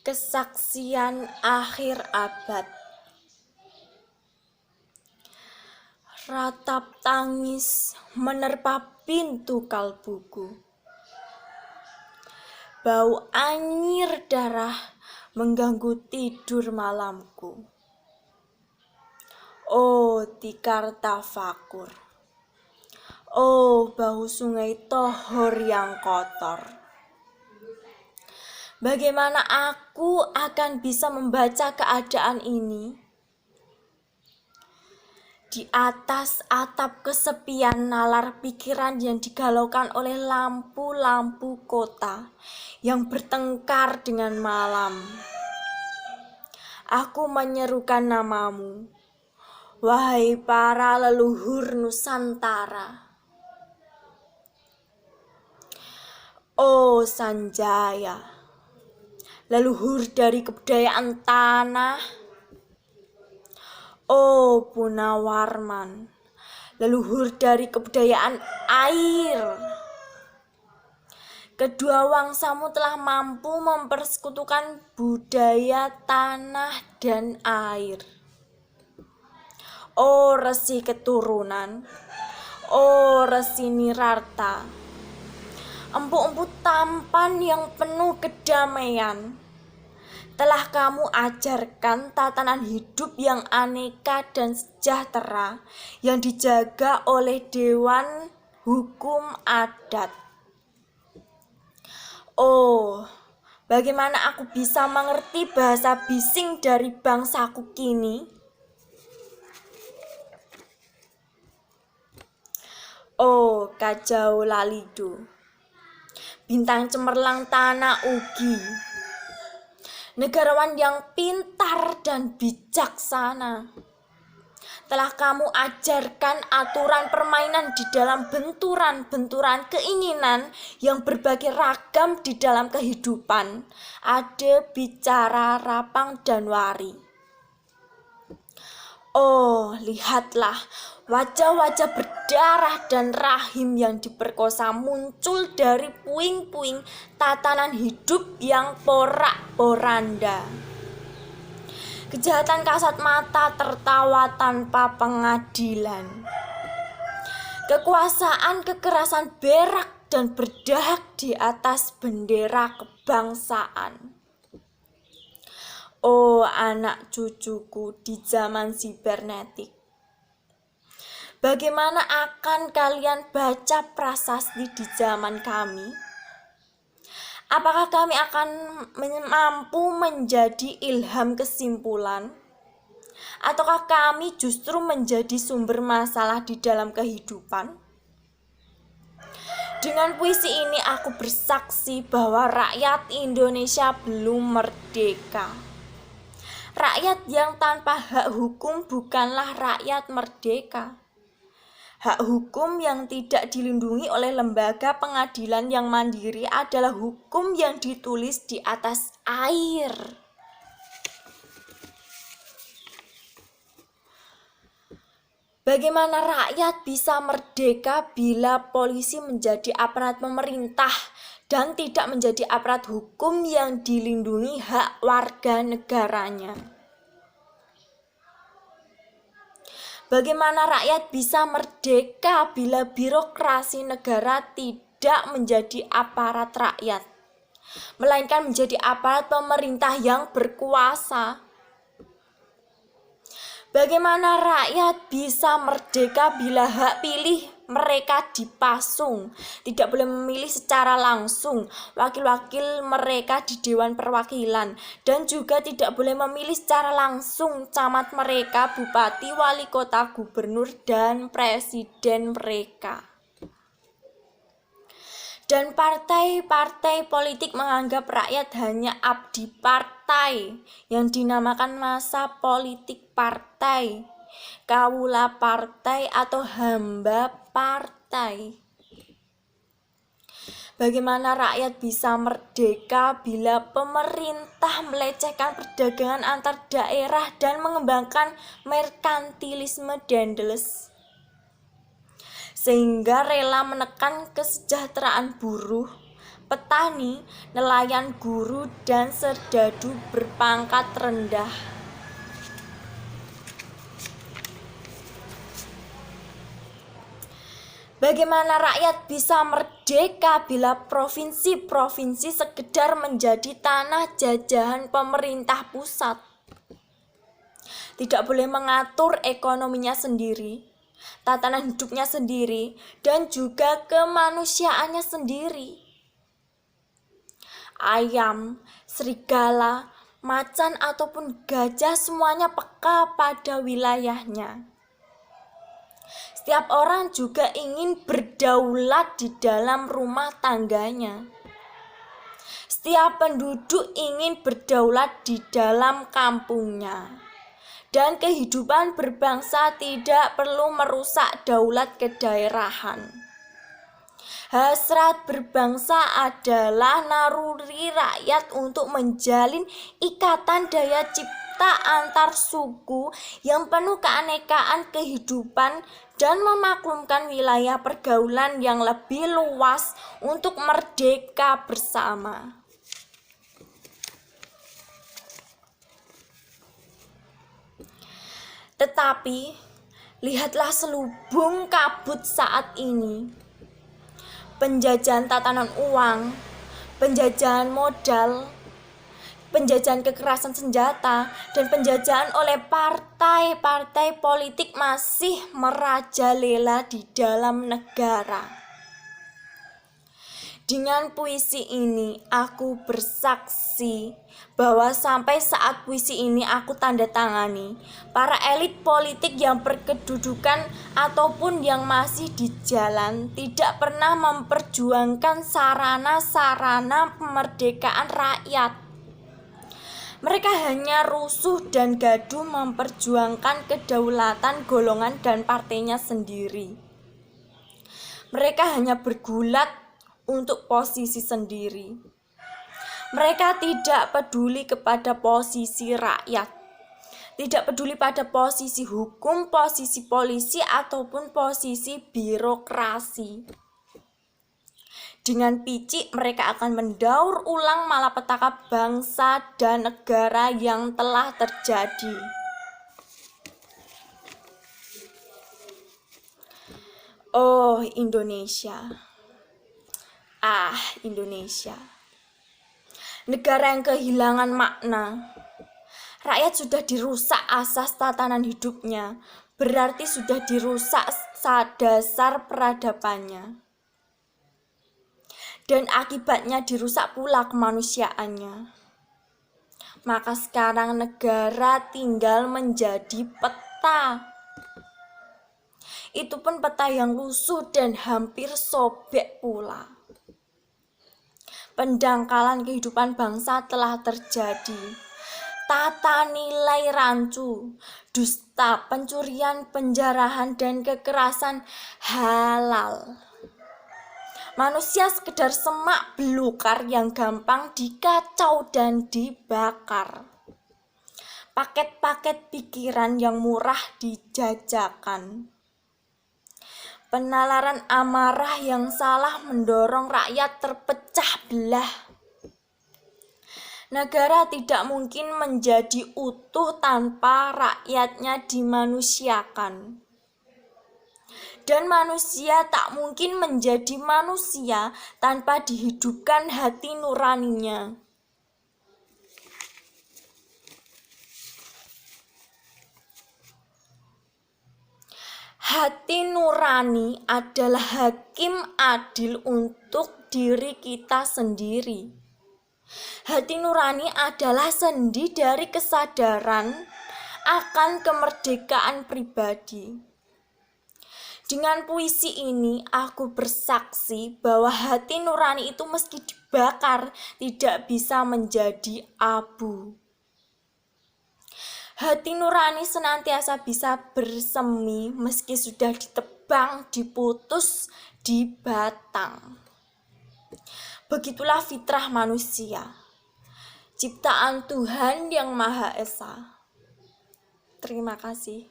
Kesaksian akhir abad. Ratap tangis menerpa pintu kalbuku. Bau anyir darah mengganggu tidur malamku. Oh tikar tafakur. Oh bau sungai Tohor yang kotor. Bagaimana aku akan bisa membaca keadaan ini? Di atas atap kesepian nalar pikiran yang digalaukan oleh lampu-lampu kota yang bertengkar dengan malam. Aku menyerukan namamu, wahai para leluhur Nusantara. Oh Sanjaya, leluhur dari kebudayaan tanah. Oh Punawarman, leluhur dari kebudayaan air. Kedua wangsamu telah mampu mempersekutukan budaya tanah dan air. Oh Resi keturunan, oh Resi Nirarta, empu-empu tampan yang penuh kedamaian, telah kamu ajarkan tatanan hidup yang aneka dan sejahtera yang dijaga oleh Dewan Hukum Adat. Oh, bagaimana aku bisa mengerti bahasa bising dari bangsaku kini? Oh, Kajau Lalido, bintang cemerlang tanah Ugi, negarawan yang pintar dan bijaksana, telah kamu ajarkan aturan permainan di dalam benturan-benturan keinginan yang berbagai ragam di dalam kehidupan. Ada bicara, rapang, dan wari. Oh, lihatlah wajah-wajah berdarah dan rahim yang diperkosa muncul dari puing-puing tatanan hidup yang porak-poranda. Kejahatan kasat mata tertawa tanpa pengadilan. Kekuasaan kekerasan berak dan berdahak di atas bendera kebangsaan. Oh anak cucuku di zaman sibernetik, bagaimana akan kalian baca prasasti di zaman kami? Apakah kami akan mampu menjadi ilham kesimpulan? Ataukah kami justru menjadi sumber masalah di dalam kehidupan? Dengan puisi ini aku bersaksi bahwa rakyat Indonesia belum merdeka. Rakyat yang tanpa hak hukum bukanlah rakyat merdeka. Hak hukum yang tidak dilindungi oleh lembaga pengadilan yang mandiri adalah hukum yang ditulis di atas air. Bagaimana rakyat bisa merdeka bila polisi menjadi aparat pemerintah dan tidak menjadi aparat hukum yang dilindungi hak warga negaranya? Bagaimana rakyat bisa merdeka bila birokrasi negara tidak menjadi aparat rakyat, melainkan menjadi aparat pemerintah yang berkuasa? Bagaimana rakyat bisa merdeka bila hak pilih mereka dipasung, tidak boleh memilih secara langsung wakil-wakil mereka di Dewan Perwakilan, dan juga tidak boleh memilih secara langsung camat mereka, bupati, wali kota, gubernur, dan presiden mereka. Dan partai-partai politik menganggap rakyat hanya abdi partai yang dinamakan masa politik partai, kawula partai, atau hamba partai. Bagaimana rakyat bisa merdeka bila pemerintah melecehkan perdagangan antar daerah dan mengembangkan merkantilisme Daendels, sehingga rela menekan kesejahteraan buruh, petani, nelayan, guru, dan serdadu berpangkat rendah. Bagaimana rakyat bisa merdeka bila provinsi-provinsi sekedar menjadi tanah jajahan pemerintah pusat? Tidak boleh mengatur ekonominya sendiri, tatanan hidupnya sendiri, dan juga kemanusiaannya sendiri. Ayam, serigala, macan, ataupun gajah semuanya peka pada wilayahnya. Setiap orang juga ingin berdaulat di dalam rumah tangganya. Setiap penduduk ingin berdaulat di dalam kampungnya. Dan kehidupan berbangsa tidak perlu merusak daulat kedaerahan. Hasrat berbangsa adalah naluri rakyat untuk menjalin ikatan daya cipta antar suku yang penuh keanekaan kehidupan dan memaklumkan wilayah pergaulan yang lebih luas untuk merdeka bersama. Tetapi, lihatlah selubung kabut saat ini. Penjajahan tatanan uang, penjajahan modal, penjajahan kekerasan senjata, dan penjajahan oleh partai-partai politik masih merajalela di dalam negara. Dengan puisi ini, aku bersaksi bahwa sampai saat puisi ini aku tanda tangani, para elit politik yang berkedudukan ataupun yang masih di jalan tidak pernah memperjuangkan sarana-sarana kemerdekaan rakyat. Mereka hanya rusuh dan gaduh memperjuangkan kedaulatan golongan dan partainya sendiri. Mereka hanya bergulat untuk posisi sendiri. Mereka tidak peduli kepada posisi rakyat, tidak peduli pada posisi hukum, posisi polisi, ataupun posisi birokrasi. Dengan picik mereka akan mendaur ulang malapetaka bangsa dan negara yang telah terjadi. Oh Indonesia. Indonesia, negara yang kehilangan makna. Rakyat sudah dirusak asas tatanan hidupnya, berarti sudah dirusak dasar peradabannya. Dan akibatnya dirusak pula kemanusiaannya. Maka sekarang negara tinggal menjadi peta. Itu pun peta yang lusuh dan hampir sobek pula. Pendangkalan kehidupan bangsa telah terjadi. Tata nilai rancu, dusta, pencurian, penjarahan, dan kekerasan halal. Manusia sekedar semak belukar yang gampang dikacau dan dibakar. Paket-paket pikiran yang murah dijajakan. Penalaran amarah yang salah mendorong rakyat terpecah belah. Negara tidak mungkin menjadi utuh tanpa rakyatnya dimanusiakan. Dan manusia tak mungkin menjadi manusia tanpa dihidupkan hati nuraninya. Hati nurani adalah hakim adil untuk diri kita sendiri. Hati nurani adalah sendi dari kesadaran akan kemerdekaan pribadi. Dengan puisi ini, aku bersaksi bahwa hati nurani itu meski dibakar tidak bisa menjadi abu. Hati nurani senantiasa bisa bersemi meski sudah ditebang, diputus, dibatang. Begitulah fitrah manusia, ciptaan Tuhan yang Maha Esa. Terima kasih.